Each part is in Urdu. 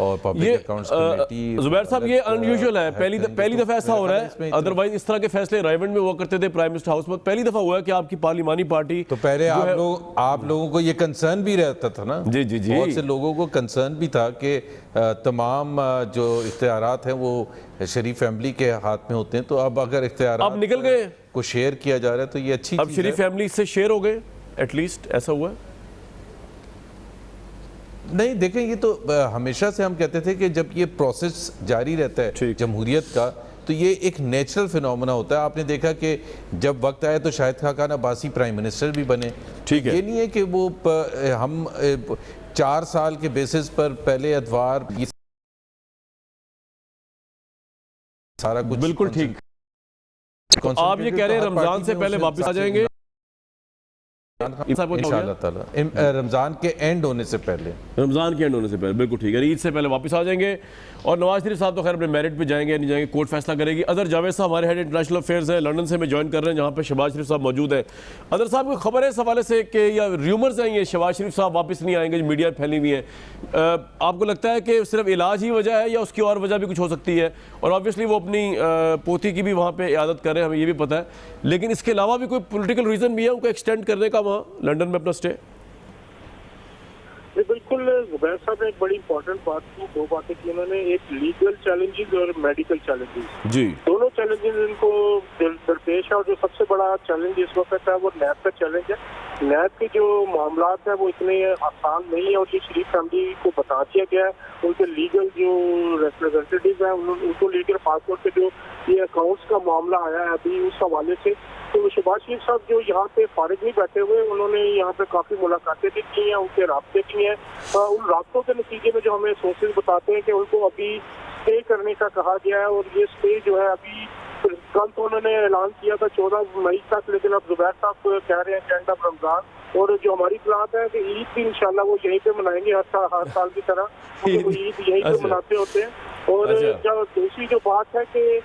اور پبلک اکاؤنٹس کمیٹی. زبیر صاحب یہ انیوژل ہے, پہلی دفعہ ایسا ہو رہا ہے. ادروائز اس طرح کے فیصلے رائیونڈ میں ہوا کرتے تھے پرائم منسٹر ہاؤس میں, پہلی دفعہ ہوا ہے کہ آپ کی پارلیمانی پارٹی. تو پہلے آپ لوگوں کو یہ کنسرن بھی رہتا تھا نا, بہت سے لوگوں کو کنسرن بھی تھا کہ تمام جو اختیارات ہیں وہ شریف فیملی کے ہاتھ میں ہوتے ہیں, تو اب اگر اختیارات اب نکل گئے کو شیئر کیا جا رہا ہے تو یہ اچھی چیز ہے. اب شریف فیملی سے شیئر ہو گئے ایٹ لیسٹ, ایسا ہوا ہے؟ نہیں دیکھیں, یہ تو ہمیشہ سے ہم کہتے تھے کہ جب یہ پروسیس جاری رہتا ہے جمہوریت کا تو یہ ایک نیچرل فینومنا ہوتا ہے. آپ نے دیکھا کہ جب وقت آیا تو شاہد خاقان عباسی پرائم منسٹر بھی بنے. یہ نہیں ہے کہ وہ ہم 4 سال کے بیسس پر پہلے ادوار سارا کچھ بالکل ٹھیک. آپ یہ کہہ رہے ہیں رمضان سے پہلے واپس آ جائیں گے انشاءاللہ تعالی, رمضان کے اینڈ ہونے سے پہلے, بالکل ٹھیک ہے, عید سے پہلے واپس آ جائیں گے. اور نواز شریف صاحب تو خیر اپنے میرٹ پہ جائیں گے نہیں جائیں گے کورٹ فیصلہ کرے گی. اظہر جاوید صاحب ہمارے ہیڈ انٹرنیشنل افیئرز ہیں, لنڈن سے ہمیں جوائن کر رہے ہیں جہاں پہ شہباز شریف صاحب موجود ہیں. اظہر صاحب کو خبر ہے اس حوالے سے کہ یا ریومرز ہیں یہ شہباز شریف صاحب واپس نہیں آئیں گے, میڈیا پھیلی ہوئی ہیں, آپ کو لگتا ہے کہ صرف علاج ہی وجہ ہے یا اس کی اور وجہ بھی کچھ ہو سکتی ہے؟ اور آبویسلی وہ اپنی پوتی کی بھی وہاں پہ عیادت کر رہے ہیں, ہمیں یہ بھی پتہ ہے, لیکن اس کے علاوہ بھی کوئی پولیٹیکل ریزن بھی ہے ان کو ایکسٹینڈ کرنے کا وہاں لنڈن میں اپنا اسٹے؟ بالکل, زبیر صاحب نے ایک بڑی امپورٹنٹ بات کی, 2 باتیں کی انہوں نے, ایک لیگل چیلنجز اور میڈیکل چیلنجز. جی, دونوں چیلنجز ان کو درپیش ہے, اور جو سب سے بڑا چیلنج اس وقت ہے وہ نیب کا چیلنج ہے. نیب کے جو معاملات ہیں وہ اتنے آسان نہیں ہیں, اور یہ شریف فیملی کو بتا دیا گیا ہے. ان کے لیگل جو ریپرزینٹیٹیو ہیں ان کو لے کر خاص طور سے جو یہ اکاؤنٹس کا معاملہ آیا ہے ابھی اس حوالے سے, تو شہباز شریف صاحب جو یہاں پہ فارغ نہیں بیٹھے ہوئے, انہوں نے یہاں پہ کافی ملاقاتیں بھی کی ہیں, ان کے رابطے کی ہیں. ان رابطوں کے نتیجے میں جو ہمیں سورسز بتاتے ہیں کہ ان کو ابھی اسٹے کرنے کا کہا گیا ہے, اور یہ اسٹے جو ہے ابھی کل تو انہوں نے اعلان کیا تھا 14 مئی تک, لیکن اب زبیر صاحب کہہ رہے ہیں کہ اینڈ آف رمضان. اور جو ہماری پلان ہے کہ عید بھی انشاءاللہ وہ یہیں پہ منائیں گے ہر سال کی طرح, کیونکہ وہ عید یہیں پہ مناتے ہوتے ہیں. اور دوسری جو بات ہے کہ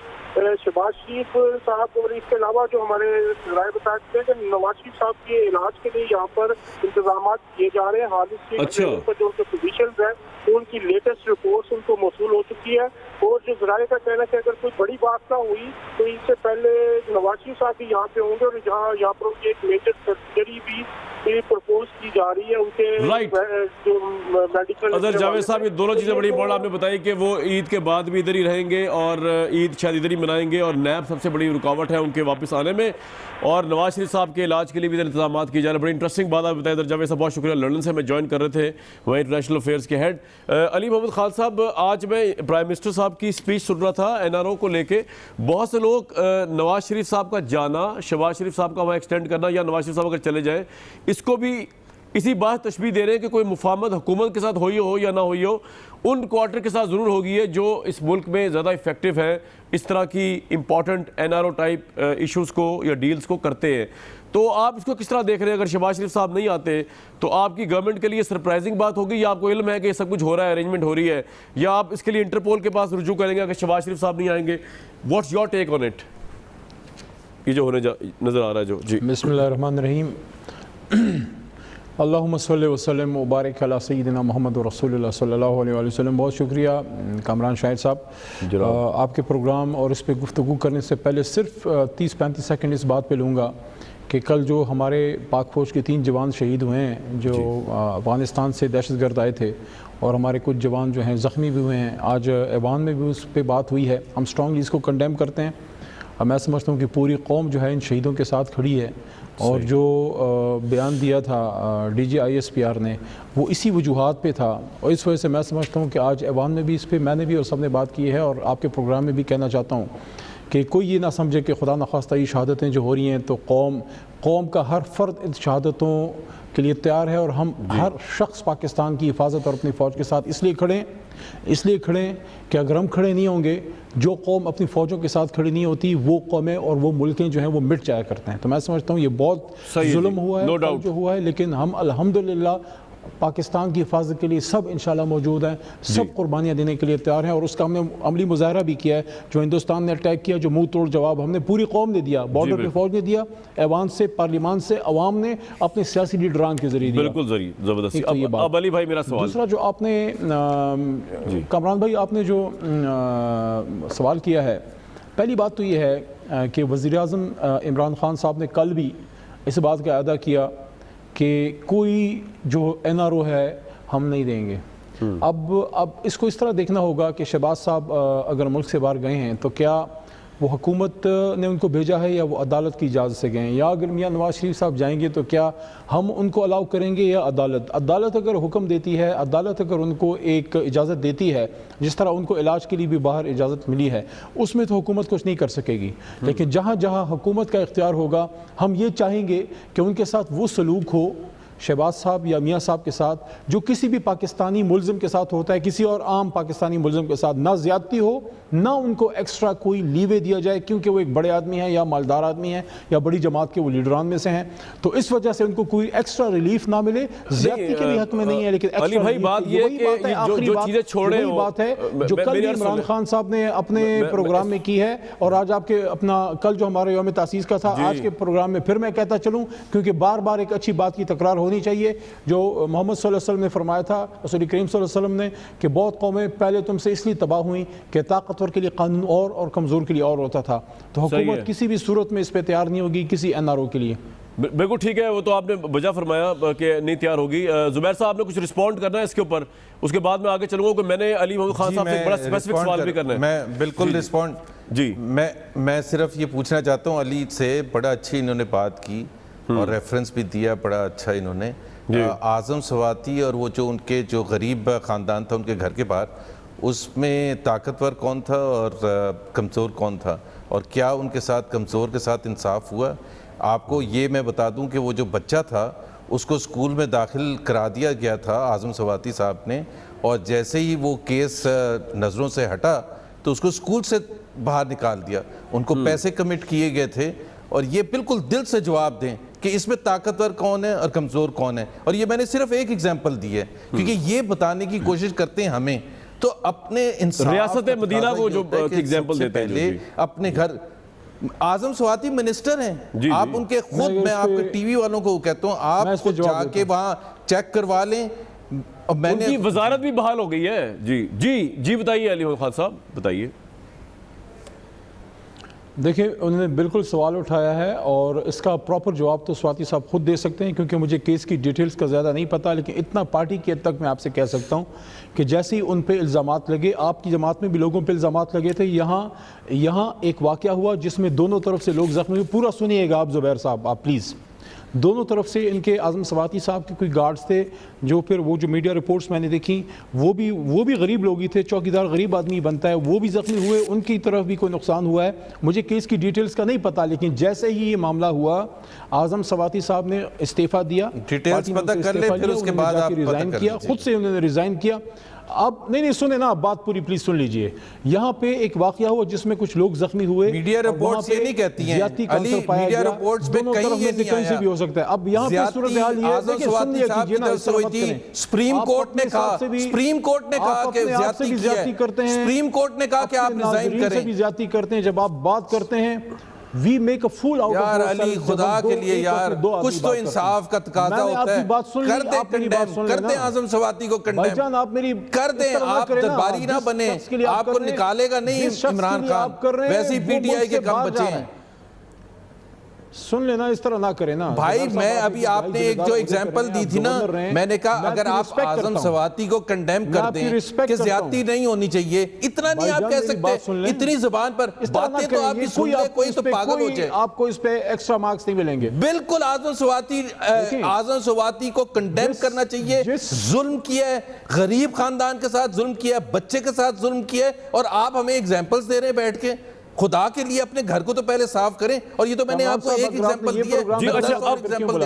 شہباز شریف صاحب, اور اس کے علاوہ جو ہمارے رائے بتا دیتے ہیں کہ نواز شریف صاحب کے علاج کے لیے یہاں پر انتظامات کیے جا رہے ہیں. حال اس کے جو ان کے پوزیشنز ہیں ان کی لیٹسٹ رپورٹس ان کو موصول ہو چکی ہے. اور جو ذرائع کا کہنا ہے کہ اگر کوئی بڑی بات نہ ہوئی تو اس سے پہلے نواز شریف صاحب بھی یہاں پہ ہوں گے, اور یہاں پر ان کی ایک میجر سرجری بھی پرپوز کی جا رہی ہے ان کے جو میڈیکل. اظہر جاوید صاحب یہ دونوں چیزیں بڑی امپورٹنٹ آپ نے بتائی کہ وہ عید کے بعد بھی ادھر ہی رہیں گے اور عید شاید ادھر ہی منائیں گے, اور نیب سب سے بڑی رکاوٹ ہے ان کے واپس آنے میں, اور نواز شریف صاحب کے علاج کے لیے بھی انتظامات کی جا رہے ہیں. بڑی انٹرسٹنگ بات آپ بتائی اظہر جاوید صاحب, بہت شکریہ. لنڈن سے ہمیں جوائن کر رہے تھے وہیں انٹرنیشنل افیئرز کے ہیڈ. علی محمد خان صاحب, آج میں پرائم منسٹر صاحب کی اسپیچ سن رہا تھا NRO کو لے کے, بہت سے لوگ نواز شریف صاحب کا جانا, شہباز شریف صاحب کا وہاں ایکسٹینڈ کرنا, یا نواز شریف صاحب اگر چلے جائیں, اس کو بھی اسی بات تشبیہ دے رہے ہیں کہ کوئی مفاہمت حکومت کے ساتھ ہوئی ہو یا نہ ہوئی ہو, ان کوارٹر کے ساتھ ضرور ہوگی ہے جو اس ملک میں زیادہ افیکٹو ہے, اس طرح کی امپورٹنٹ NRO ٹائپ ایشوز کو یا ڈیلز کو کرتے ہیں. تو آپ اس کو کس طرح دیکھ رہے ہیں؟ اگر شہباز شریف صاحب نہیں آتے تو آپ کی گورنمنٹ کے لیے سرپرائزنگ بات ہوگی, یا آپ کو علم ہے کہ یہ سب کچھ ہو رہا ہے, ارینجمنٹ ہو رہی ہے, یا آپ اس کے لیے انٹرپول کے پاس رجوع کریں گے اگر شہباز شریف صاحب نہیں آئیں گے؟ What's your take on it, یہ جو ہونے نظر آ رہا ہے جو؟ جی, بسم اللہ الرحمن الرحیم. اللہم صلی وسلم وبارک علی سیدنا محمد رسول اللہ صلی اللہ علیہ وسلم. بہت شکریہ کامران شاہد صاحب, آپ کے پروگرام اور اس پہ گفتگو کرنے سے پہلے صرف 30-35 سیکنڈ اس بات پہ لوں گا کہ کل جو ہمارے پاک فوج کے 3 جوان شہید ہوئے ہیں جو افغانستان سے دہشت گرد آئے تھے, اور ہمارے کچھ جوان جو ہیں زخمی بھی ہوئے ہیں, آج ایوان میں بھی اس پہ بات ہوئی ہے. ہم اسٹرانگلی اس کو کنڈیم کرتے ہیں. میں سمجھتا ہوں کہ پوری قوم جو ہے ان شہیدوں کے ساتھ کھڑی ہے, اور جو بیان دیا تھا DGISPR نے وہ اسی وجوہات پہ تھا, اور اس وجہ سے میں سمجھتا ہوں کہ آج ایوان میں بھی اس پہ میں نے بھی اور سب نے بات کی ہے, اور آپ کے پروگرام میں بھی کہنا چاہتا ہوں کہ کوئی یہ نہ سمجھے کہ خدا نخواستہ یہ شہادتیں جو ہو رہی ہیں تو قوم کا ہر فرد ان شہادتوں کے لیے تیار ہے, اور ہم ہر شخص پاکستان کی حفاظت اور اپنی فوج کے ساتھ اس لیے کھڑیں کہ اگر ہم کھڑے نہیں ہوں گے, جو قوم اپنی فوجوں کے ساتھ کھڑی نہیں ہوتی, وہ قومیں اور وہ ملکیں جو ہیں وہ مٹ جایا کرتے ہیں. تو میں سمجھتا ہوں یہ بہت ظلم ہوا ہے جو ہوا ہے, لیکن ہم الحمدللہ پاکستان کی حفاظت کے لیے سب انشاءاللہ موجود ہیں, سب قربانیاں دینے کے لیے تیار ہیں, اور اس کا ہم نے عملی مظاہرہ بھی کیا ہے. جو ہندوستان نے اٹیک کیا, جو منہ توڑ جواب ہم نے پوری قوم نے دیا, بارڈر پہ فوج نے دیا, ایوان سے, پارلیمان سے, عوام نے اپنے سیاسی لیڈران کے ذریعے دیا. بالکل زبردستی. اب علی بھائی میرا سوال دوسرا جو آپ نے کامران بھائی آپ نے جو سوال کیا ہے, پہلی بات تو یہ ہے کہ وزیر اعظم عمران خان صاحب نے کل بھی اس بات کا اعادہ کیا کہ کوئی جو این آر او ہے ہم نہیں دیں گے. اب اس کو اس طرح دیکھنا ہوگا کہ شہباز صاحب اگر ملک سے باہر گئے ہیں تو کیا وہ حکومت نے ان کو بھیجا ہے یا وہ عدالت کی اجازت سے گئے ہیں, یا اگر میاں نواز شریف صاحب جائیں گے تو کیا ہم ان کو الاؤ کریں گے یا عدالت اگر حکم دیتی ہے, عدالت اگر ان کو ایک اجازت دیتی ہے, جس طرح ان کو علاج کے لیے بھی باہر اجازت ملی ہے, اس میں تو حکومت کچھ نہیں کر سکے گی. لیکن جہاں جہاں حکومت کا اختیار ہوگا ہم یہ چاہیں گے کہ ان کے ساتھ وہ سلوک ہو شہباز صاحب یا میاں صاحب کے ساتھ جو کسی بھی پاکستانی ملزم کے ساتھ ہوتا ہے, کسی اور عام پاکستانی ملزم کے ساتھ, نہ زیادتی ہو, نہ ان کو ایکسٹرا کوئی لیوے دیا جائے کیونکہ وہ ایک بڑے آدمی ہیں یا مالدار آدمی ہیں یا بڑی جماعت کے وہ لیڈران میں سے ہیں, تو اس وجہ سے ان کو کوئی ایکسٹرا ریلیف نہ ملے. زیادتی کے بھی حق میں نہیں ہے, لیکن علی بھائی بات یہ ہے کہ جو چیزیں چھوڑے وہی بات ہے جو کل عمران خان صاحب نے اپنے پروگرام میں کی ہے, اور آج آپ کے اپنا کل جو ہمارے یوم تاسیس کا تھا, آج کے پروگرام میں پھر میں کہتا چلوں, کیونکہ بار بار ایک اچھی بات کی تکرار ہونی چاہیے جو محمد صلی اللہ علیہ وسلم نے فرمایا تھا, رسول کریم صلی اللہ علیہ وسلم نے, کہ بہت قومیں پہلے تم سے اس لیے تباہ ہوئیں کہ طاقتور کے لیے قانون اور کمزور کے لیے اور ہوتا تھا. تو حکومت کسی بھی صورت میں اس پہ تیار نہیں ہوگی کسی این آر او کے لیے. بالکل ٹھیک ہے, وہ تو آپ نے بجا فرمایا کہ نہیں تیار ہوگی. زبیر صاحب آپ نے کچھ رسپونڈ کرنا ہے اس کے اوپر, اس کے بعد میں آگے چلوں گا کہ میں نے علی محمد خان صاحب سے بڑا اسپیسیفک سوال بھی کرنا ہے. میں بالکل رسپونڈ جی میں صرف یہ پوچھنا چاہتا ہوں علی سے, بڑا اچھی انہوں نے بات کی اور ریفرنس بھی دیا, بڑا اچھا انہوں نے. اعظم سواتی اور وہ جو ان کے جو غریب خاندان تھا ان کے گھر کے باہر, اس میں طاقتور کون تھا اور کمزور کون تھا, اور کیا ان کے ساتھ کمزور کے ساتھ انصاف ہوا؟ آپ کو یہ میں بتا دوں کہ وہ جو بچہ تھا اس کو اسکول میں داخل کرا دیا گیا تھا اعظم سواتی صاحب نے, اور جیسے ہی وہ کیس نظروں سے ہٹا تو اس کو اسکول سے باہر نکال دیا. ان کو پیسے کمٹ کیے گئے تھے, اور یہ بالکل دل سے جواب دیں کہ اس میں طاقتور کون ہے اور کمزور کون ہے. اور یہ میں نے صرف ایک ایگزامپل دی ہے کیونکہ یہ بتانے کی کوشش کرتے ہیں ہمیں, تو اپنے انصاف ریاست مدینہ کو جو ایگزامپل دیتے ہیں پہلے اپنے گھر. اعظم سواتی منسٹر ہیں, آپ ان کے خود, میں آپ کے ٹی وی والوں کو کہتا ہوں آپ جا کے وہاں چیک کروا لیں. ان کی وزارت بھی بحال ہو گئی ہے. جی بتائیے علی محمد خان صاحب, بتائیے. دیکھیں انہوں نے بالکل سوال اٹھایا ہے اور اس کا پراپر جواب تو سواتی صاحب خود دے سکتے ہیں کیونکہ مجھے کیس کی ڈیٹیلز کا زیادہ نہیں پتہ, لیکن اتنا پارٹی کی حد تک میں آپ سے کہہ سکتا ہوں کہ جیسے ہی ان پہ الزامات لگے, آپ کی جماعت میں بھی لوگوں پہ الزامات لگے تھے, یہاں ایک واقعہ ہوا جس میں دونوں طرف سے لوگ زخمی ہوئے. پورا سنیے گا آپ زبیر صاحب, آپ پلیز. دونوں طرف سے ان کے اعظم سواتی صاحب کے کوئی گارڈز تھے جو پھر وہ جو میڈیا رپورٹس میں نے دیکھی وہ بھی غریب لوگ ہی تھے, چوکیدار غریب آدمی بنتا ہے, وہ بھی زخمی ہوئے, ان کی طرف بھی کوئی نقصان ہوا ہے. مجھے کیس کی ڈیٹیلز کا نہیں پتا, لیکن جیسے ہی یہ معاملہ ہوا اعظم سواتی صاحب نے استعفیٰ دیا, ڈیٹیلز پتہ کر لیں پھر اس کے بعد آپ ریزائن کیا, خود سے انہوں نے ریزائن کیا. اب نہیں سنیں نا, بات پوری پلیز سن لیجئے. یہاں پہ ایک واقعہ ہوا جس میں کچھ لوگ زخمی ہوئے, میڈیا رپورٹس یہ نہیں کہتی ہیں علی, میڈیا رپورٹس میں کہیں یہ نہیں آیا بھی ہو سکتا ہے. اب یہاں پہ صورتحال یہ ہے, اعظم سواتی صاحب کی طرف سے ہوئی تھی, سپریم کورٹ نے کہا کہ زیادتی کرتے ہیں, سپریم کورٹ نے کہا کہ آپ ریزائن کریں. بھی زیادتی کرتے ہیں جب آپ بات کرتے ہیں. We make a fool out of یار علی, خدا کے لیے یار کچھ تو انصاف کا تقاضا ہوتا ہے. کر دیں کنڈیم, کر دیں اعظم سواتی کو کنڈیم, کر دیں. آپ درباری نہ بنیں, آپ کو نکالے گا نہیں عمران خان, ویسے ہی پی ٹی آئی کے کم بچے ہیں. سن لینا, اس طرح نہ کریں نا بھائی. میں ابھی آپ نے ایک جو ایگزامپل دی تھی نا, میں نے کہا اگر آپ اعظم سواتی کو کنڈیم کر دیں کہ زیادتی نہیں ہونی چاہیے, اتنا نہیں آپ کہہ سکتے, اتنی زبان پر باتیں تو آپ کی سن لیں, کوئی تو پاگل ہو جائے. آپ کو اس پہ ایکسٹرا مارکس نہیں ملیں گے. بالکل اعظم سواتی کو کنڈیم کرنا چاہیے. ظلم کیا ہے, غریب خاندان کے ساتھ ظلم کیا ہے, بچے کے ساتھ ظلم کیا ہے, اور آپ ہمیں ایگزامپلز دے رہے ہیں بیٹھ کے. خدا کے لیے اپنے گھر کو تو پہلے صاف کریں. اور یہ تو میں نے آپ کو ایک ایگزامپل دیا.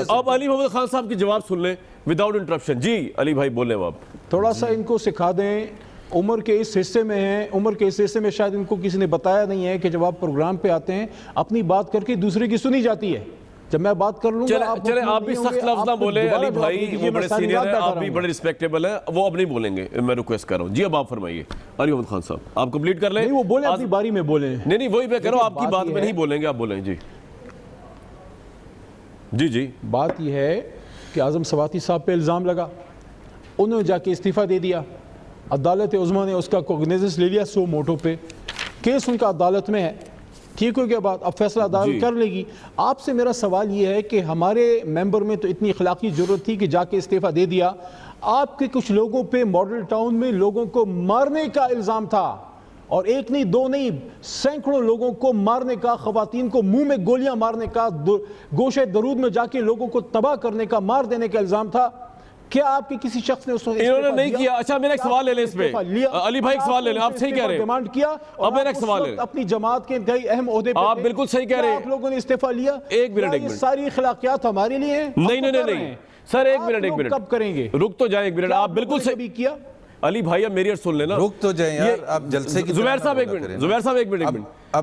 اب علی محمد خان صاحب کی جواب سن لیں وداؤٹ انٹرپشن. جی علی بھائی بولیں, آپ تھوڑا سا ان کو سکھا دیں. عمر کے اس حصے میں ہیں, عمر کے اس حصے میں شاید ان کو کسی نے بتایا نہیں ہے کہ جب آپ پروگرام پہ آتے ہیں اپنی بات کر کے دوسرے کی سنی جاتی ہے. جب میں بات کر لوں گا چلے آپ بھی سخت لفظ نہ بولیں، علی بھائی وہ بڑے سینئر ہیں، آپ بھی بڑے ریسپیکٹیبل ہیں، وہ اب نہیں بولیں گے، میں ریکویسٹ کر رہا ہوں. جی اب آپ فرمائیے علی محمد خان صاحب، آپ کمپلیٹ کر لیں. نہیں وہ بولیں اپنی باری میں بولیں. نہیں وہی میں کہہ رہا ہوں، آپ کی بات میں نہیں بولیں گے، آپ بولیں. جی بات یہ ہے کہ اعظم سواتی صاحب پہ الزام لگا، انہوں نے جا کے استعفیٰ دے دیا، عدالت عظمیٰ نے اس کا کوگنیزنس لے لیا سو موٹو پہ، کیس ان کا عدالت میں ہے. ٹھیک ہو گیا بات، اب فیصلہ عدالت کر لے گی. آپ سے میرا سوال یہ ہے کہ ہمارے ممبر میں تو اتنی اخلاقی ضرورت تھی کہ جا کے استعفیٰ دے دیا، آپ کے کچھ لوگوں پہ ماڈل ٹاؤن میں لوگوں کو مارنے کا الزام تھا، اور ایک نہیں دو نہیں سینکڑوں لوگوں کو مارنے کا، خواتین کو منہ میں گولیاں مارنے کا، گوشے درود میں جا کے لوگوں کو تباہ کرنے کا، مار دینے کا الزام تھا. کیا آپ کے کسی شخص نے اس وقت انہوں نے نہیں کیا؟ اچھا میرا ایک سوال لے لیں اس پہ، علی بھائی ایک سوال لے لیں، آپ صحیح کہہ رہے ہیں، ڈیمانڈ کیا، اب میرا ایک سوال ہے، اپنی جماعت کے انتہائی اہم عہدے پہ آپ بالکل صحیح کہہ رہے ہیں، آپ لوگوں نے استعفیٰ لیا. ایک منٹ یہ ساری اخلاقیات ہمارے لیے ہیں. نہیں سر ایک منٹ کب کریں گے؟ رک تو جائیں ایک منٹ، آپ بالکل صحیح کیا. علی بھائی اب میری سن لینا، رک تو جائیں یار، آپ جلسے کی زبیر صاحب ایک منٹ،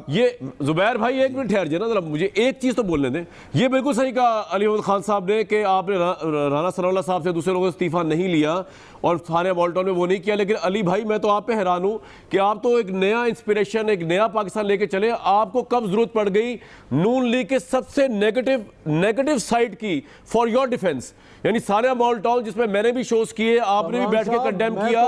یہ زبیر بھائی ایک منٹ ٹھہر جائے نا ذرا، مجھے ایک چیز تو بولنے دیں. یہ بالکل صحیح کہا علی محمد خان صاحب نے کہ آپ نے رانا ثناء اللہ صاحب سے دوسرے لوگوں سے استعفیٰ نہیں لیا اور تھانے مالٹون میں وہ نہیں کیا. لیکن علی بھائی میں تو آپ پہ حیران ہوں کہ آپ تو ایک نیا انسپریشن، ایک نیا پاکستان لے کے چلے. آپ کو کب ضرورت پڑ گئی نون لیگ کے سب سے نیگیٹو سائٹ کی فار یور ڈیفنس، یعنی ثانیہ مال ٹاؤن جس میں نے بھی شوز کیے، آپ نے بھی بیٹھ کے کنڈیم کیا،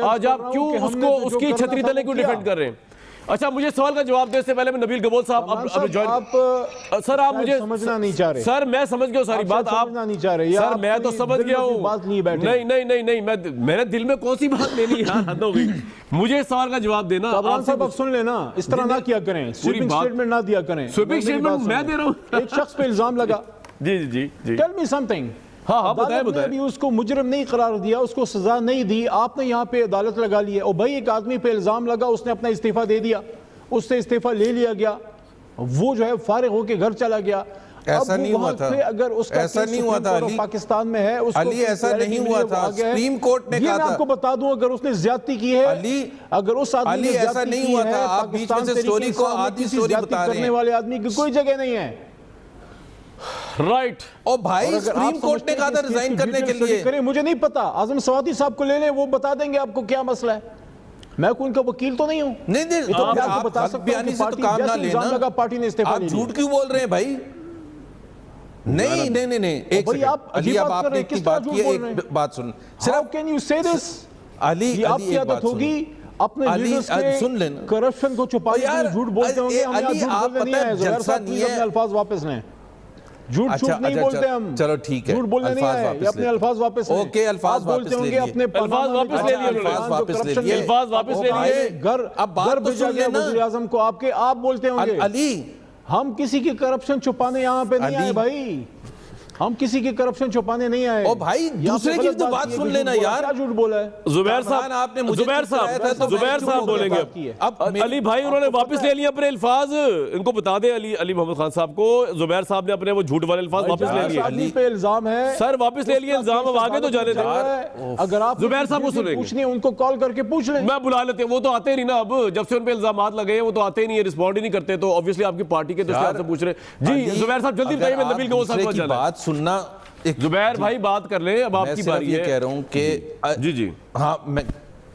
آج آپ کیوں اس کی چھتری تلے کیوں ڈیفینڈ کر رہے ہیں؟ اچھا مجھے سوال کا جواب دے سے پہلے میں نبیل گبول صاحب سر آپ مجھے سمجھنا نہیں چاہ رہے. سر میں سمجھ گیا ہوں ساری بات، آپ سمجھنا نہیں چاہ رہے. سر میں تو سمجھ گیا ہوں، نہیں میرے دل میں کون سی بات لینی یار، حد ہو گئی. مجھے سوال کا جواب دینا. کامران صاحب آپ سن لینا، اس طرح نہ کیا کریں، سویپنگ سٹیٹمنٹ نہ دیا کریں. سویپنگ سٹیٹمنٹ میں دے رہا ہوں. ایک شخص پہ الزام لگا، جی ٹیل می سم تھنگ. ہاں بتائیں عدالت نے بھی اس کو مجرم نہیں قرار دیا، اس کو سزا نہیں دی، آپ نے یہاں پہ عدالت لگا لی ہے. اور بھائی ایک آدمی پہ الزام لگا، اس نے اپنا استعفیٰ دے دیا، اس سے استعفیٰ لے لیا گیا، وہ جو ہے فارغ ہو کے گھر چلا گیا. ایسا نہیں ہوا تھا، اگر اس کا ایسا نہیں ہوا تھا علی، پاکستان میں ہے، علی ایسا نہیں ہوا تھا، سپریم کورٹ نے کہا تھا. میں آپ کو بتا دوں اگر اس نے زیادتی کی ہے، اگر اس آدمی نے ایسا نہیں ہوا تھا. آپ بیچ میں سے سٹوری کو آدھی سٹوری بتا رہے ہیں، کرنے والے آدمی کی کوئی جگہ نہیں ہے. رائٹ. اور بھائی سپریم کورٹ نے کہا تھا ریزائن کرنے کے لیے. مجھے نہیں پتا، اعظم سواتی صاحب کو لے لیں، وہ بتا دیں گے آپ کو کیا مسئلہ ہے. میں کوئی ان کا وکیل تو نہیں ہوں. نہیں آپ غلط بیانی سے تو کام نہ لینا، پارٹی نے استعفیٰ آپ جھوٹ کیوں بول رہے ہیں بھائی؟ نہیں ایک سیکنڈ علی، اب آپ نے کی بات کی ہے، ایک بات سن صرف. کین یو سے دس علی، آپ کی عادت ہوگی اپنے لیڈرز کے کرپشن کو چھپانے کے لیے جھوٹ بولتے ہوں گے. ہم یہاں جھوٹ بولنے نہیں آئے، زبیر صاحب پلیز اپنے الفاظ واپس لیں. جھوٹ نہیں بولتے ہم، چلو ٹھیک ہے، جھوٹ بولنے نہیں آئے، یہ اپنے الفاظ واپس لیں. اوکے الفاظ واپس لے لیے، الفاظ واپس لے لیے، الفاز واپس لے لیے. گھر بھیجا گیا وزیر اعظم کو آپ کے، آپ بولتے ہوں گے. علی ہم کسی کی کرپشن چھپانے یہاں پہ نہیں آئے بھائی، ہم کسی کی کرپشن چھپانے نہیں آئے. او بھائی دوسرے کی تو بات سن لینا یار. کیا جھوٹ بولا ہے زبیر صاحب بولیں گے. اب علی بھائی انہوں نے واپس لے لیا اپنے الفاظ، ان کو بتا دیں علی محمد خان صاحب کو، زبیر صاحب نے اپنے وہ جھوٹ والے الفاظ واپس لے لیے. علی پہ الزام ہے سر، واپس لے لیے الزام، اب آگے تو جانے دیں. اگر آپ زبیر صاحب کو سنیں پوچھنی ان کو کال کر کے پوچھ لیں. میں بلا لیتے، وہ تو آتے نہیں نا، اب جب سے ان پہ الزامات لگے وہ تو آتے نہیں ہے، رسپونڈ ہی نہیں کرتے، تو obviously آپ کی پارٹی کے دوست آپ سے پوچھ رہے ہیں. جی زبیر صاحب جلدی بتائیے، میں نبیل گبول صاحب کو جانا ہے. بات سننا، زبیر بھائی بات کر لیں، اب آپ کی باری ہے. میں صرف یہ کہہ رہا ہوں کہ جی ہاں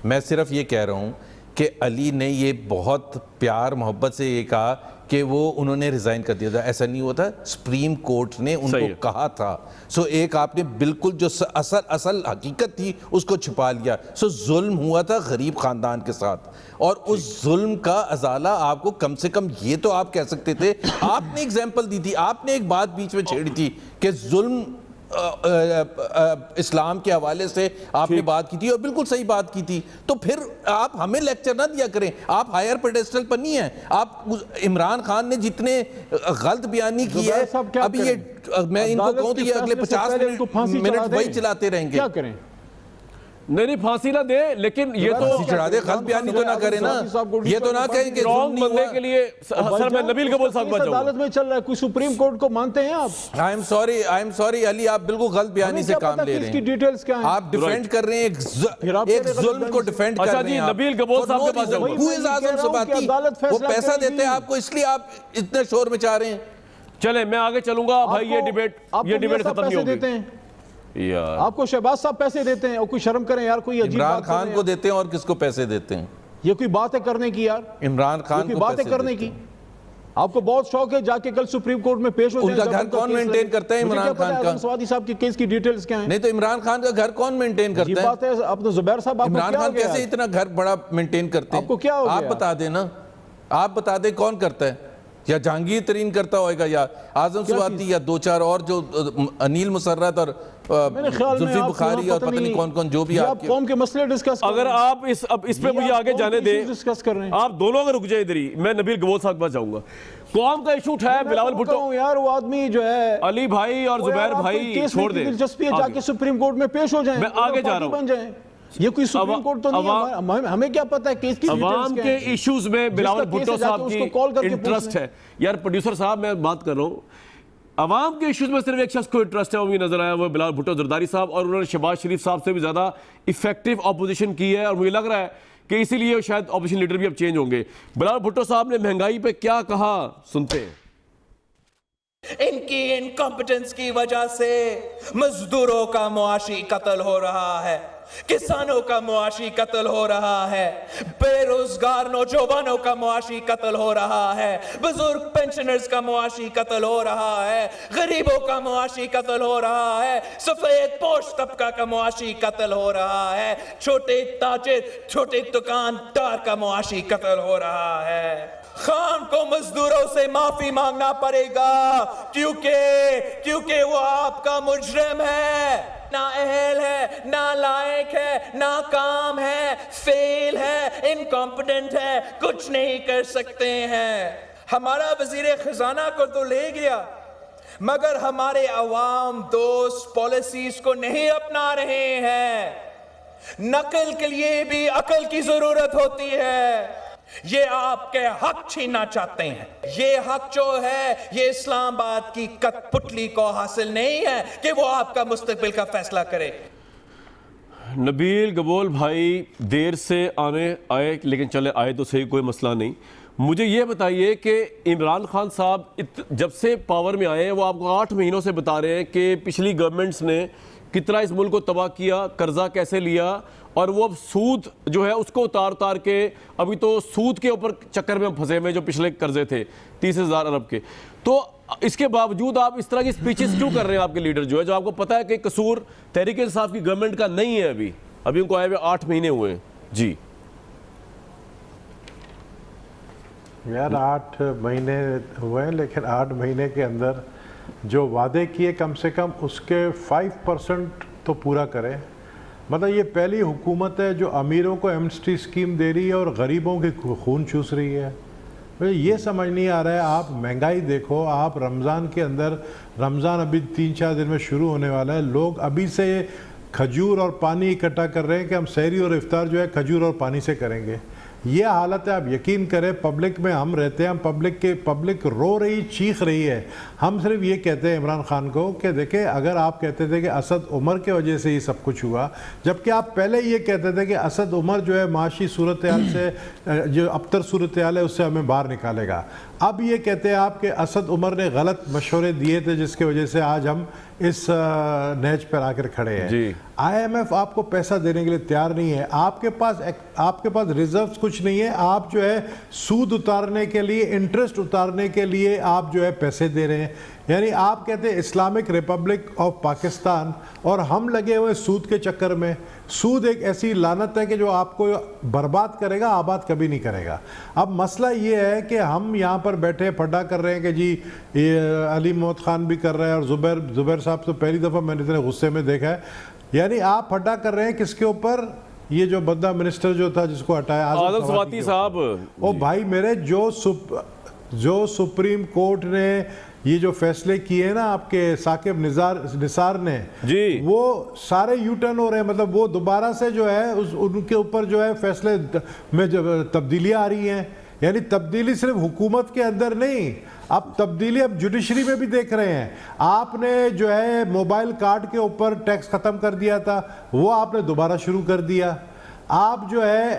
میں صرف یہ کہہ رہا ہوں کہ علی نے یہ بہت پیار محبت سے یہ کہا کہ وہ انہوں نے ریزائن کر دیا تھا، ایسا نہیں ہوا تھا، سپریم کورٹ نے ان کو کہا تھا. سو ایک آپ نے بالکل جو اصل حقیقت تھی اس کو چھپا لیا. سو ظلم ہوا تھا غریب خاندان کے ساتھ، اور اس ظلم کا ازالہ آپ کو کم سے کم یہ تو آپ کہہ سکتے تھے. آپ نے ایگزامپل دی تھی، آپ نے ایک بات بیچ میں چھیڑی تھی کہ ظلم اسلام کے حوالے سے آپ نے بات کی تھی، اور بالکل صحیح بات کی تھی. تو پھر آپ ہمیں لیکچر نہ دیا کریں، آپ ہائر پیڈسٹل پر نہیں ہیں. آپ عمران خان نے جتنے غلط بیانی کی ہے، ابھی یہ میں ان کو کہوں تو یہ اگلے 50 منٹ وہی چلاتے رہیں گے. کیا کریں؟ نہیں پھانسی نہ دے، لیکن یہ تو چڑھا دے، غلط بیانی تو نہ کریں نا. یہ تو نہ کہیں کہ رانگ بندے کے لیے. سر میں نبیل گبول صاحب کا جاؤں گا. عدالت میں چل رہا ہے، کوئی سپریم کورٹ کو مانتے ہیں آپ؟ آئی ایم سوری علی، آپ بالکل غلط بیانی سے کام لے رہے ہیں. ڈیٹیلز کیا ہیں؟ آپ ڈیفینڈ کر رہے ہیں ایک ظلم کو ڈیفینڈ کر رہے ہیں. اچھا جی نبیل گبول صاحب کے پاس جاؤں گا. وہ پیسہ دیتے ہیں آپ کو، اس لیے آپ اتنے شور مچا رہے ہیں. چلیں میں آگے چلوں گا بھائی. یہ ڈیبیٹ ختم نہیں ہوگی دیتے ہیں یار. آپ کو شہباز صاحب پیسے دیتے ہیں اور کوئی شرم کریں یار, کوئی عجیب عمران بات خان کو دیتے ہیں اور کس کو پیسے دیتے ہیں؟ یہ کوئی بات ہے کرنے کی یار, عمران خان کو بات ہے کرنے کی. آپ کو بہت شوق ہے جا کے کل سپریم کورٹ میں پیش ہو جائیں. ان کا گھر کون مینٹین کرتا ہے عمران خان کا؟ اعظم سوادی صاحب کی کیس کی ڈیٹیلز کیا ہیں؟ نہیں تو عمران خان کا گھر کون مینٹین کرتا ہے؟ یہ بات ہے اب تو زبیر صاحب آپ کو عمران کیا ہو خان گیا؟ کیسے اتنا گھر بڑا مینٹین کرتے ہیں؟ آپ کو کیا ہو گیا؟ آپ بتا دیں نا, آپ بتا دیں کون کرتا ہے, یا جہانگیر ترین کرتا ہوئے گا, یا اعظم سوادی, یا دو چار اور جو انیل مسرت اور زلفی بخاری اور پتہ نہیں کون کون جو بھی آپ کے قوم کے مسئلے ڈسکس کر رہے ہیں. اگر آپ اس پہ مجھے آگے جانے دیں, ڈسکس کر رہے ہیں آپ دونوں اگر رک جائیں ادھر ہی, میں نبیل گبول صاحب کے پاس جاؤں گا. قوم کا ایشو اٹھایا بلاول بھٹو, یار وہ آدمی جو ہے علی بھائی اور زبیر بھائی چھوڑ دیں, دلچسپی ہے جا کے سپریم کورٹ میں پیش ہو جائیں, میں آگے جا رہا ہوں. یہ کوئی سپریم کورٹ تو نہیں ہے, ہمیں کیا پتہ ہے کیس کی عوام کے ایشوز میں بلاول بھٹو صاحب کی انٹرسٹ ہے. یار پروڈیوسر صاحب میں بات کر رہا ہوں, عوام کے ایشوز میں صرف ایک شخص کو انٹرسٹ ہے, وہ بھی نظر آیا, وہ بلاول بھٹو زرداری صاحب, اور انہوں نے شہباز شریف صاحب سے بھی زیادہ ایفیکٹو اپوزیشن کی ہے, اور مجھے لگ رہا ہے کہ اسی لیے شاید اپوزیشن لیڈر بھی اب چینج ہوں گے. بلاول بھٹو صاحب نے مہنگائی پہ کیا کہا, سنتے ہیں. ان کی انکمپٹنس کی وجہ سے مزدوروں کا معاشی قتل ہو رہا ہے, کسانوں کا معاشی قتل ہو رہا ہے, بے روزگار نوجوانوں کا معاشی قتل ہو رہا ہے, بزرگ پینشنرز کا معاشی قتل ہو رہا ہے, غریبوں کا معاشی قتل ہو رہا ہے, سفید پوش طبقہ کا معاشی قتل ہو رہا ہے, چھوٹے تاجر, چھوٹے دکاندار کا معاشی قتل ہو رہا ہے. خان کو مزدوروں سے معافی مانگنا پڑے گا کیونکہ وہ آپ کا مجرم ہے, نااہل ہے, نالائق ہے, ناکام ہے, فیل ہے, انکمپٹنٹ ہے, کچھ نہیں کر سکتے ہیں. ہمارا وزیر خزانہ کو تو لے گیا, مگر ہمارے عوام دوست پالیسیز کو نہیں اپنا رہے ہیں. نقل کے لیے بھی عقل کی ضرورت ہوتی ہے. یہ آپ کے حق چھیننا چاہتے ہیں. یہ حق جو ہے یہ اسلام آباد کی کٹ پتلی کو حاصل نہیں ہے کہ وہ آپ کا مستقبل کا فیصلہ کرے. نبیل گبول بھائی دیر سے آئے لیکن چلے آئے تو صحیح, کوئی مسئلہ نہیں. مجھے یہ بتائیے کہ عمران خان صاحب جب سے پاور میں آئے ہیں وہ آپ کو 8 مہینوں سے بتا رہے ہیں کہ پچھلی گورنمنٹس نے کتنا اس ملک کو تباہ کیا, قرضہ کیسے لیا, اور وہ اب سود جو ہے اس کو اتار کے ابھی تو سود کے اوپر چکر میں پھنسے ہوئے جو پچھلے قرضے تھے 30,000 ارب کے. تو اس کے باوجود آپ اس طرح کی سپیچز کیوں کر رہے ہیں آپ کے لیڈر جو ہے, جو آپ کو پتہ ہے کہ قصور تحریک انصاف کی گورنمنٹ کا نہیں ہے, ابھی ان کو آئے ہوئے 8 مہینے ہوئے ہیں. جی یار 8 مہینے ہوئے ہیں, لیکن 8 مہینے کے اندر جو وعدے کیے کم سے کم اس کے 5% تو پورا کرے. مطلب یہ پہلی حکومت ہے جو امیروں کو ایمنسٹی اسکیم دے رہی ہے اور غریبوں کے خون چوس رہی ہے. مجھے یہ سمجھ نہیں آ رہا ہے. آپ مہنگائی دیکھو, آپ رمضان کے اندر, رمضان ابھی 3-4 دن میں شروع ہونے والا ہے, لوگ ابھی سے کھجور اور پانی اکٹھا کر رہے ہیں کہ ہم سحری اور افطار جو ہے کھجور اور پانی سے کریں گے. یہ حالت ہے. آپ یقین کریں پبلک میں ہم رہتے ہیں, ہم پبلک رو رہی, چیخ رہی ہے. ہم صرف یہ کہتے ہیں عمران خان کو کہ دیکھیں اگر آپ کہتے تھے کہ اسد عمر کے وجہ سے یہ سب کچھ ہوا, جبکہ آپ پہلے یہ کہتے تھے کہ اسد عمر جو ہے معاشی صورتحال سے جو ابتر صورتحال ہے اس سے ہمیں باہر نکالے گا. اب یہ کہتے ہیں آپ کہ اسد عمر نے غلط مشورے دیے تھے جس کی وجہ سے آج ہم اس نیچ پر آ کر کھڑے ہیں. آئی ایم ایف آپ کو پیسہ دینے کے لیے تیار نہیں ہے. آپ کے پاس ریزروز کچھ نہیں ہے. آپ جو ہے سود اتارنے کے لیے, انٹرسٹ اتارنے کے لیے آپ جو ہے پیسے دے رہے ہیں. یعنی آپ کہتے ہیں اسلامک ریپبلک آف پاکستان, اور ہم لگے ہوئے سود کے چکر میں. سود ایک ایسی لعنت ہے کہ جو آپ کو برباد کرے گا, آباد کبھی نہیں کرے گا. اب مسئلہ یہ ہے کہ ہم یہاں پر بیٹھے پھڈا کر رہے ہیں کہ جی علی محمد خان بھی کر رہے ہیں, اور زبیر صاحب تو پہلی دفعہ میں نے اتنے غصے میں دیکھا ہے. یعنی آپ پھڈا کر رہے ہیں کس کے اوپر, یہ جو بندہ منسٹر جو تھا جس کو ہٹایا اعظم سوادی صاحب. او بھائی میرے, جو سپریم کورٹ نے یہ جو فیصلے کیے نا آپ کے ثاقب نثار نے, وہ سارے یو ٹرن ہو رہے ہیں. مطلب وہ دوبارہ سے جو ہے ان کے اوپر جو ہے فیصلے میں تبدیلیاں آ رہی ہیں. یعنی تبدیلی صرف حکومت کے اندر نہیں, اب تبدیلی اب جوڈیشری میں بھی دیکھ رہے ہیں. آپ نے جو ہے موبائل کارڈ کے اوپر ٹیکس ختم کر دیا تھا, وہ آپ نے دوبارہ شروع کر دیا. آپ جو ہے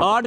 8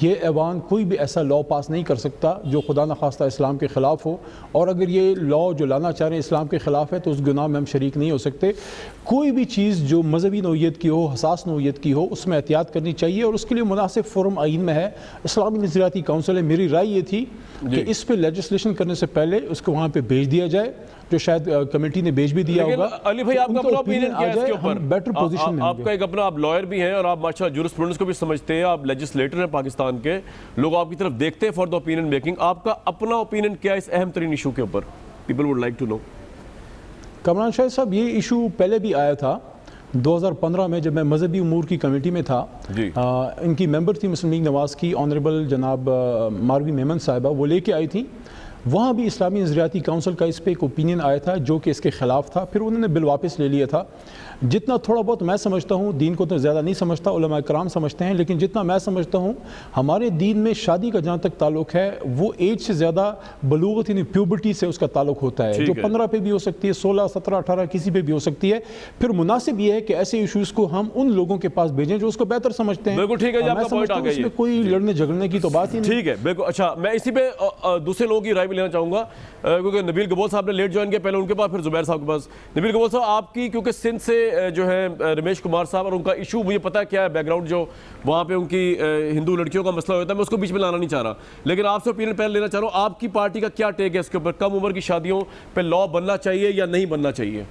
یہ ایوان کوئی بھی ایسا لاء پاس نہیں کر سکتا جو خدا نخواستہ اسلام کے خلاف ہو، اور اگر یہ لاء جو لانا چاہ رہے ہیں اسلام کے خلاف ہے تو اس گناہ میں ہم شریک نہیں ہو سکتے۔ کوئی بھی چیز جو مذہبی نوعیت کی ہو، حساس نوعیت کی ہو، اس میں احتیاط کرنی چاہیے، اور اس کے لیے مناسب فورم آئین میں ہے، اسلامی نظریاتی کونسل ہے۔ میری رائے یہ تھی کہ اس پہ لیجسلیشن کرنے سے پہلے اس کو وہاں پہ بھیج دیا جائے، جو شاید کمیٹی نے بھیج بھی دیا ہوگا۔ علی بھائی آپ کا اپنا اوپینین کیا ہے اس کے اوپر؟ بیٹر پوزیشن میں آپ کا ایک اپنا، آپ لائر بھی ہیں اور آپ ماشاء جورسپروڈنس کو بھی سمجھتے ہیں، آپ لیجسلیٹر ہیں پاکستان کے، لوگ آپ کی طرف دیکھتے ہیں فار دا اوپینین میکنگ، آپ کا اپنا اوپینین کیا ہے اس اہم ترین ایشو کے اوپر؟ People would like to know. Kamran Shahid صاحب، یہ ایشو پہلے بھی آیا تھا 2015 میں، جب میں مذہبی امور کی کمیٹی میں تھا۔ ان کی ممبر تھی مسلم لیگ نواز کی آنریبل جناب ماروی میمن صاحبہ، وہ لے کے آئی تھیں۔ وہاں بھی اسلامی نظریاتی کونسل کا اس پہ ایک اوپینین آیا تھا جو کہ اس کے خلاف تھا، پھر انہوں نے بل واپس لے لیا تھا۔ جتنا تھوڑا بہت میں سمجھتا ہوں، دین کو تو زیادہ نہیں سمجھتا، علماء کرام سمجھتے ہیں، لیکن جتنا میں سمجھتا ہوں ہمارے دین میں شادی کا جہاں تک تعلق ہے وہ ایج سے زیادہ بلوغت یعنی پیوبرٹی سے اس کا تعلق ہوتا ہے، جو 15 پہ بھی ہو سکتی ہے، 16، 17، 18 کسی پہ بھی ہو سکتی ہے۔ پھر مناسب یہ ہے کہ ایسے ایشوز کو ہم ان لوگوں کے پاس بھیجیں جو اس کو بہتر سمجھتے ہیں۔ بالکل ٹھیک ہے جی، آپ کا پوائنٹ آ گیا، اس میں کوئی لڑنے جھگڑنے کی تو بات ہی نہیں۔ ٹھیک ہے، بالکل۔ اچھا، میں اسی پہ دوسرے لوگوں کی رائے بھی لینا چاہوں گا، کیونکہ نبیل گبول صاحب نے لیٹ جوائن کیا، پہلے ان کے پاس پھر زبیر صاحب کے پاس۔ نبیل گبول صاحب، آپ کی کیونکہ سندھ سے جو ہے رمیش کمار صاحب اور ان کا ایشو مجھے پتا ہے کیا ہے، بیک گراؤنڈ جو وہاں پہ ان کی ہندو لڑکیوں کا مسئلہ ہوتا ہے، میں اس کو بیچ میں لانا نہیں چاہ رہا، لیکن آپ سے اوپینین پہلے لینا چاہ رہا ہوں، آپ کی پارٹی کا کیا ٹیک ہے اس کے اوپر؟ کم عمر کی شادیوں پہ لاء بننا چاہیے یا نہیں بننا چاہیے؟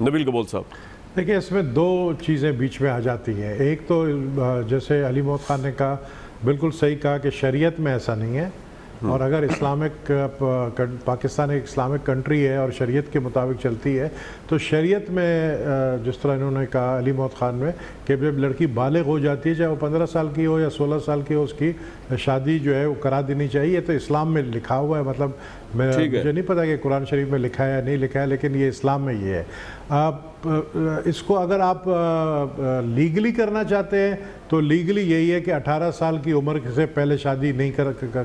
نبیل گبول صاحب دیکھیں، اس میں دو چیزیں بیچ میں آ جاتی ہیں۔ ایک تو جیسے علی محمد خان نے کہا، بالکل صحیح کہا کہ شریعت میں ایسا نہیں ہے، اور اگر اسلامک پاکستان ایک اسلامک کنٹری ہے اور شریعت کے مطابق چلتی ہے تو شریعت میں جس طرح انہوں نے کہا علی محمد خان میں کہ جب لڑکی بالغ ہو جاتی ہے، چاہے وہ 15 سال کی ہو یا 16 سال کی ہو، اس کی شادی جو ہے وہ کرا دینی چاہیے۔ تو اسلام میں لکھا ہوا ہے، مطلب مجھے نہیں پتا کہ قرآن شریف میں لکھا ہے یا نہیں لکھا ہے، لیکن یہ اسلام میں یہ ہے۔ اس کو اگر آپ لیگلی کرنا چاہتے ہیں تو لیگلی یہی ہے کہ 18 سال کی عمر سے پہلے شادی نہیں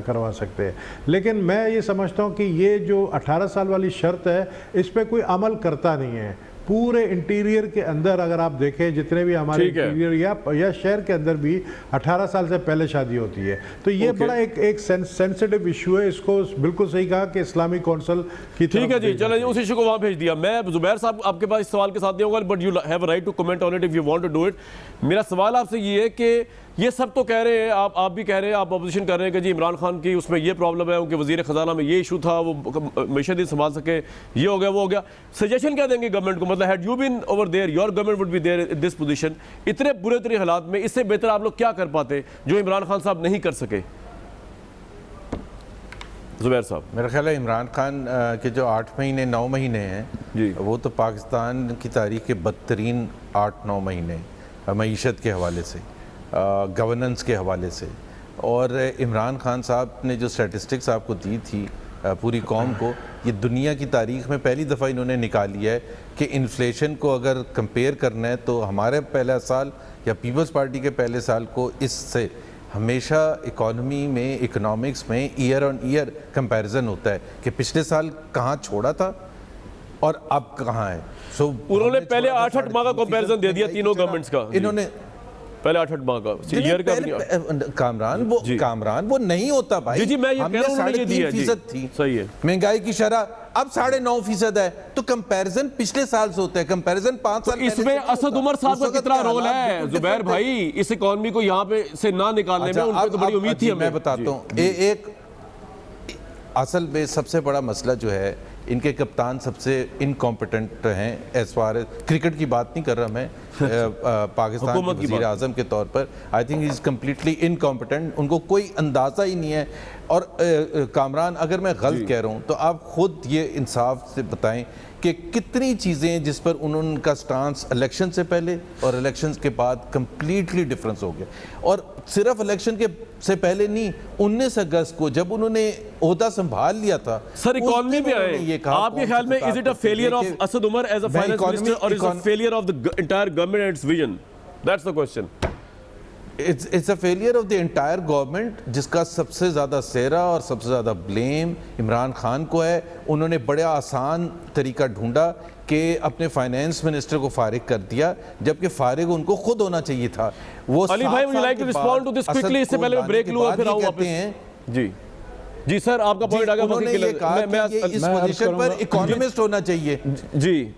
کروا سکتے، لیکن میں یہ سمجھتا ہوں کہ یہ جو 18 سال والی شرط ہے اس پہ کوئی عمل کرتا نہیں ہے۔ پورے انٹیریئر کے اندر اگر آپ دیکھیں، جتنے بھی ہمارے انٹیریئر یا شہر کے اندر بھی 18 سال سے پہلے شادی ہوتی ہے، تو یہ بڑا ایک سینسٹیو ایشو ہے۔ اس کو بالکل صحیح کہا کہ اسلامی کونسل کی طرف۔ ٹھیک ہے جی، چلیں اس ایشو کو وہاں بھیج دیا۔ میں زبیر صاحب آپ کے پاس اس سوال کے ساتھ نہیں ہوگا، but you have a right to comment on it if you want to do it. میرا سوال آپ سے یہ ہے کہ یہ سب تو کہہ رہے ہیں، آپ بھی کہہ رہے ہیں، آپ اپوزیشن کر رہے ہیں کہ جی عمران خان کی اس میں یہ پرابلم ہے، ان کے وزیر خزانہ میں یہ ایشو تھا، وہ معیشت نہیں سنبھال سکے، یہ ہو گیا وہ ہو گیا۔ سجیشن کیا دیں گے گورنمنٹ کو؟ مطلب had you been over there, your government would be there in this position, اتنے برے ترین حالات میں اس سے بہتر آپ لوگ کیا کر پاتے جو عمران خان صاحب نہیں کر سکے؟ زبیر صاحب، میرا خیال ہے عمران خان کے جو 8 مہینے 9 مہینے ہیں جی، وہ تو پاکستان کی تاریخ کے بدترین 8-9 مہینے معیشت کے حوالے سے، گورننس کے حوالے سے۔ اور عمران خان صاحب نے جو سٹیٹسٹکس آپ کو دی تھی پوری قوم کو، یہ دنیا کی تاریخ میں پہلی دفعہ انہوں نے نکالی ہے کہ انفلیشن کو اگر کمپیئر کرنا ہے تو ہمارے پہلا سال یا پیپلز پارٹی کے پہلے سال کو اس سے ہمیشہ اکانومی میں، اکنامکس میں ایئر آن ایئر کمپیریزن ہوتا ہے کہ پچھلے سال کہاں چھوڑا تھا اور اب کہاں ہے۔ انہوں نے پہلے 8 ماہ کا کمپیریزن دے دیا تینوں گورنمنٹس کا، انہوں نے پہلے 8 ماہ کا ایئر کا کامران وہ نہیں ہوتا بھائی۔ جی میں یہ کہہ رہا ہوں، 3.5% تھی صحیح ہے مہنگائی کی شرح، اب 9.5% ہے، تو کمپیریزن پچھلے سال سے ہوتا ہے، کمپیریزن 5 سال اس میں اسد عمر صاحب کا کتنا رول ہے زبیر بھائی اس اکانومی کو یہاں پہ سے نہ نکالنے میں؟ ان پہ تو بڑی امید تھی ہمیں۔ میں بتاتا ہوں، ایک اصل میں سب سے بڑا مسئلہ جو ہے، ان کے کپتان سب سے انکمپیٹنٹ ہیں، ایز فار کرکٹ کی بات نہیں کر رہا میں، پاکستان کے وزیر اعظم کے طور پر I think he is completely incompetent, ان کو کوئی اندازہ ہی نہیں ہے۔ اور کامران، اگر میں غلط کہہ رہا ہوں تو آپ خود یہ انصاف سے بتائیں کہ کتنی چیزیں جس پر انہوں کا سٹانس الیکشن سے پہلے اور الیکشن کے بعد کمپلیٹلی ڈیفرنس ہو گیا۔ اور صرف الیکشن کے سے پہلے نہیں، 19 اگست کو جب انہوں نے عہدہ سنبھال لیا تھا، سر اکانومی پہ آئے، آپ کے خیال میں is it a failure of Asad Umar as a finance minister اور is a failure of the entire government and its vision? That's the question. It's a failure of the entire government, جس کا سب سے زیادہ سہرا اور سب سے زیادہ blame عمران خان کو ہے. انہوں نے بڑا آسان طریقہ ڈھونڈا کہ اپنے فائنینس منسٹر کو فارغ کر دیا, جبکہ فارغ ان کو خود ہونا چاہیے تھا. وہ علی بھائی would you like to respond to this quickly, اس سے پہلے میں بریک لوں پھر آؤں واپس. جی سر آپ کا پوائنٹ آگا. انہوں نے یہ کہا کہ اس پوزیشن پر اکانومسٹ ہونا چاہیے. جی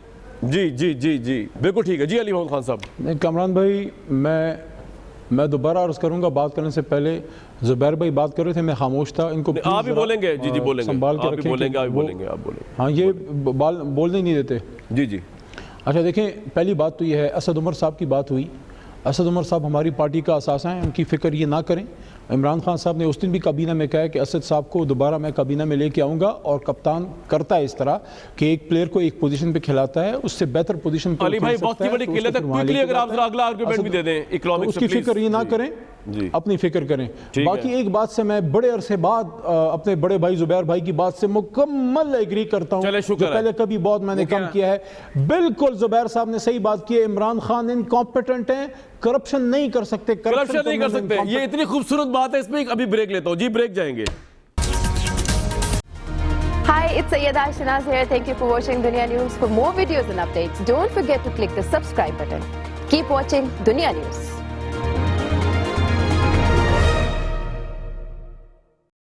جی جی جی جی بالکل ٹھیک ہے. جی علی محمد خان صاحب. کامران بھائی میں دوبارہ عرض کروں گا, بات کرنے سے پہلے زبیر بھائی بات کر رہے تھے, میں خاموش تھا. ان کو آپ بھی بولیں گے. جی جی بولیں گے, سنبھال کے آپ بھی بولیں گے, آپ بھی بولیں گے, آپ بولیں گے. ہاں یہ بولنے نہیں دیتے. جی جی اچھا دیکھیں, پہلی بات تو یہ ہے, اسد عمر صاحب کی بات ہوئی. اسد عمر صاحب ہماری پارٹی کا اثاثہ ہیں, ان کی فکر یہ نہ کریں. عمران خان صاحب نے اس دن بھی کابینہ میں کہا ہے کہ اسد صاحب کو دوبارہ میں کابینہ میں لے کے آؤں گا, اور کپتان کرتا ہے اس طرح کہ ایک پلیئر کو ایک پوزیشن پہ کھلاتا ہے, اس سے بہتر پوزیشن پہ علی بھائی بہت کی بڑی قلت ہے, کوئکلی اگر آپ ذرا اگلا آرگومنٹ بھی دے دیں اکنامکس. اس کی فکر یہ نہ کریں, اپنی فکر کریں. باقی ایک بات سے میں بڑے عرصے بعد اپنے بڑے بھائی زبیر بھائی کی بات سے مکمل ایگری کرتا ہوں, جو پہلے کبھی بہت میں نے کم کیا ہے. بالکل زبیر صاحب نے صحیح بات کی ہے, عمران خان انکمپیٹنٹ ہیں, کرپشن نہیں کر سکتے. کرپشن نہیں کر سکتے, یہ اتنی خوبصورت بات ہے. اس میں ابھی بریک لیتا ہوں. جی بریک جائیں گے. Hi, it's Sayyeda Shanaz here. Thank you for watching Dunya News. For more videos and updates, don't forget to click the subscribe button. Keep watching Dunya News.